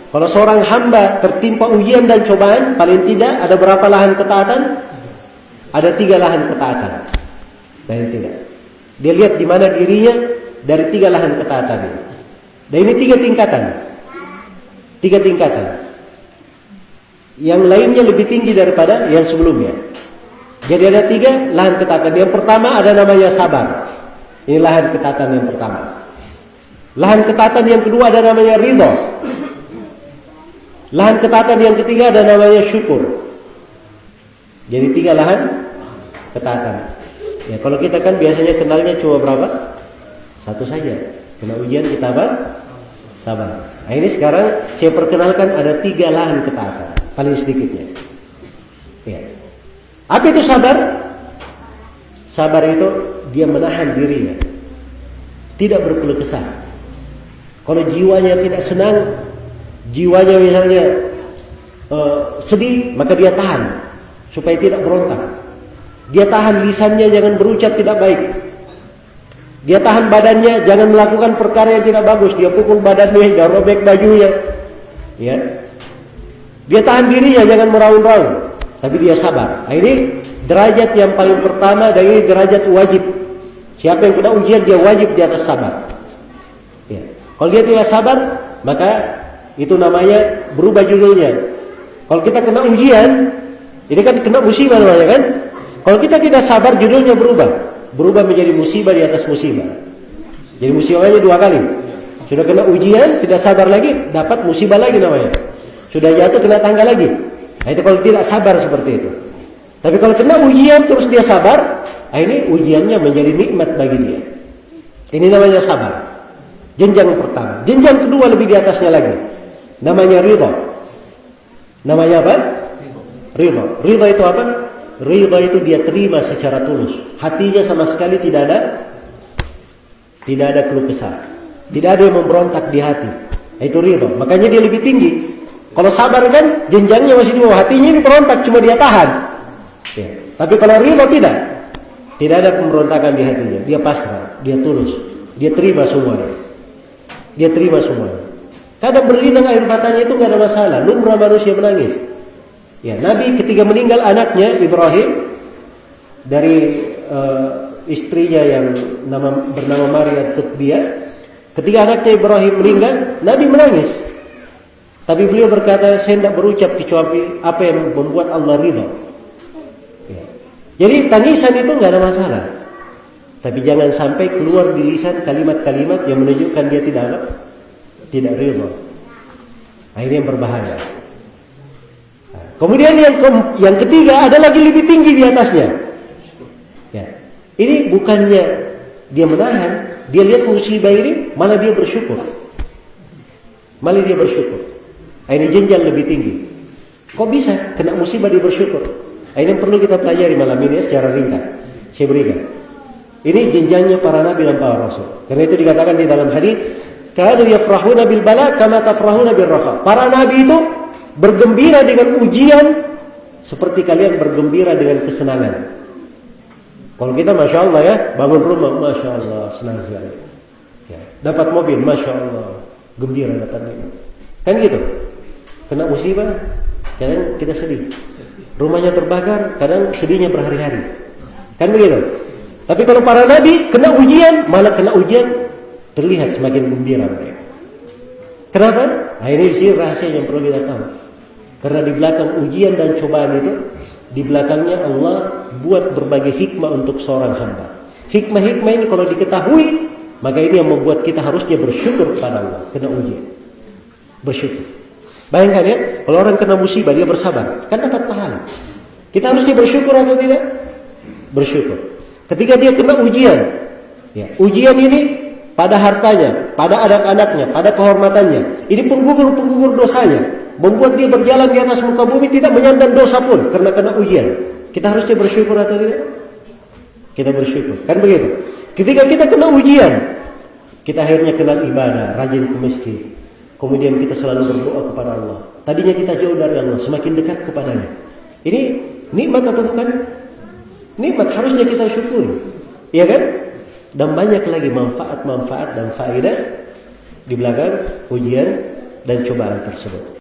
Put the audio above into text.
Kalau seorang hamba tertimpa ujian dan cobaan, paling tidak ada berapa lahan ketaatan? Ada 3 lahan ketaatan. Paling tidak. Dia lihat di mana dirinya dari 3 lahan ketaatan ini. Dan ini 3 tingkatan. 3 tingkatan. Yang lainnya lebih tinggi daripada yang sebelumnya. Jadi ada 3 lahan ketaatan. Yang pertama ada namanya sabar. Ini lahan ketaatan yang pertama. Lahan ketaatan yang kedua ada namanya ridha. Lahan ketaatan yang ketiga ada namanya syukur. Jadi 3 lahan ketaatan. Ya, kalau kita kan biasanya kenalnya cuma berapa? 1 saja. Kena ujian kita apa? Sabar. Nah, ini sekarang saya perkenalkan ada 3 lahan ketaatan. Paling sedikitnya. Ya. Apa itu sabar? Sabar itu dia menahan dirinya. Tidak berkeluh kesah. Kalau jiwanya tidak senang, jiwanya misalnya sedih, maka dia tahan supaya tidak berontak. Dia tahan lisannya jangan berucap tidak baik. Dia tahan badannya jangan melakukan perkara yang tidak bagus. Dia pukul badannya, dia robek bajunya. Ya. Dia tahan dirinya jangan meraung-raung, tapi dia sabar. Nah, ini derajat yang paling pertama dan ini derajat wajib. Siapa yang kena ujian dia wajib di atas sabar. Ya. Kalau dia tidak sabar, maka itu namanya berubah judulnya. Kalau kita kena ujian, ini kan kena musibah namanya kan? Kalau kita tidak sabar, judulnya berubah menjadi musibah di atas musibah. Jadi musibahnya 2 kali. Sudah kena ujian, tidak sabar lagi, dapat musibah lagi namanya. Sudah jatuh kena tangga lagi. Nah, itu kalau tidak sabar seperti itu. Tapi kalau kena ujian terus dia sabar, nah ini ujiannya menjadi nikmat bagi dia. Ini namanya sabar. Jenjang pertama. Jenjang kedua lebih di atasnya lagi. Namanya ridha. Namanya apa? Ridha. Ridha itu apa? Ridha itu dia terima secara tulus. Hatinya sama sekali tidak ada keluh kesah. Tidak ada yang memberontak di hati. Itu ridha. Makanya dia lebih tinggi. Kalau sabar kan jenjangnya masih di bawah. Hatinya ini berontak cuma dia tahan. Ya. Tapi kalau ridha tidak. Tidak ada pemberontakan di hatinya. Dia pasrah, dia tulus. Dia terima semuanya. Dia terima semuanya. Kadang berlinang air matanya itu nggak ada masalah. Lumrah manusia menangis. Ya, Nabi ketika meninggal anaknya Ibrahim dari istrinya yang bernama Maria Tutbiyah. Ketika anaknya Ibrahim meninggal, Nabi menangis. Tapi beliau berkata, saya tidak berucap kecuali apa yang membuat Allah ridha. Ya. Jadi tangisan itu nggak ada masalah. Tapi jangan sampai keluar di lisan kalimat-kalimat yang menunjukkan dia tidak ridha. Nah, ini yang berbahaya. Nah, kemudian yang ketiga ada lagi lebih tinggi di atasnya. Ya. Ini bukannya dia menahan, dia lihat musibah ini, malah dia bersyukur. Malah dia bersyukur. Nah, ini jenjang lebih tinggi. Kok bisa kena musibah dia bersyukur? Nah, ini yang perlu kita pelajari malam ini secara ringkas. Saya berikan. Ini jenjangnya para nabi dan para rasul. Karena itu dikatakan di dalam hadis, kanu yafrahuna bil bala kama tafrahuna bir raha. Para nabi itu bergembira dengan ujian seperti kalian bergembira dengan kesenangan. Kalau kita masya Allah ya, bangun rumah masya Allah senang sekali. Ya, dapat mobil masya Allah gembira dapat ini. Kan gitu. Kena musibah, kadang kita sedih. Rumahnya terbakar, kadang sedihnya berhari-hari. Kan begitu. Tapi kalau para nabi kena ujian, malah kena ujian terlihat semakin gembira mereka. Kenapa? Nah, ini sih rahasia yang perlu kita tahu. Karena di belakang ujian dan cobaan itu, di belakangnya Allah buat berbagai hikmah untuk seorang hamba. Hikmah-hikmah ini kalau diketahui, maka ini yang membuat kita harusnya bersyukur kepada Allah. Kena ujian, bersyukur. Bayangkan ya, kalau orang kena musibah dia bersabar, kan dapat pahala. Kita harusnya bersyukur atau tidak? Bersyukur. Ketika dia kena ujian, ya, ujian ini pada hartanya, pada anak-anaknya, pada kehormatannya, ini penggugur dosanya, membuat dia berjalan di atas muka bumi tidak menyandang dosa pun karena kena ujian. Kita harusnya bersyukur atau tidak? Kita bersyukur, kan begitu. Ketika kita kena ujian, kita akhirnya kenal ibadah, rajin ke masjid. Kemudian kita selalu berdoa kepada Allah. Tadinya kita jauh dari Allah, semakin dekat kepadanya. Ini nikmat atau bukan? Nikmat, harusnya kita syukuri. Iya kan? Dan banyak lagi manfaat-manfaat dan faedah di belakang ujian dan cobaan tersebut.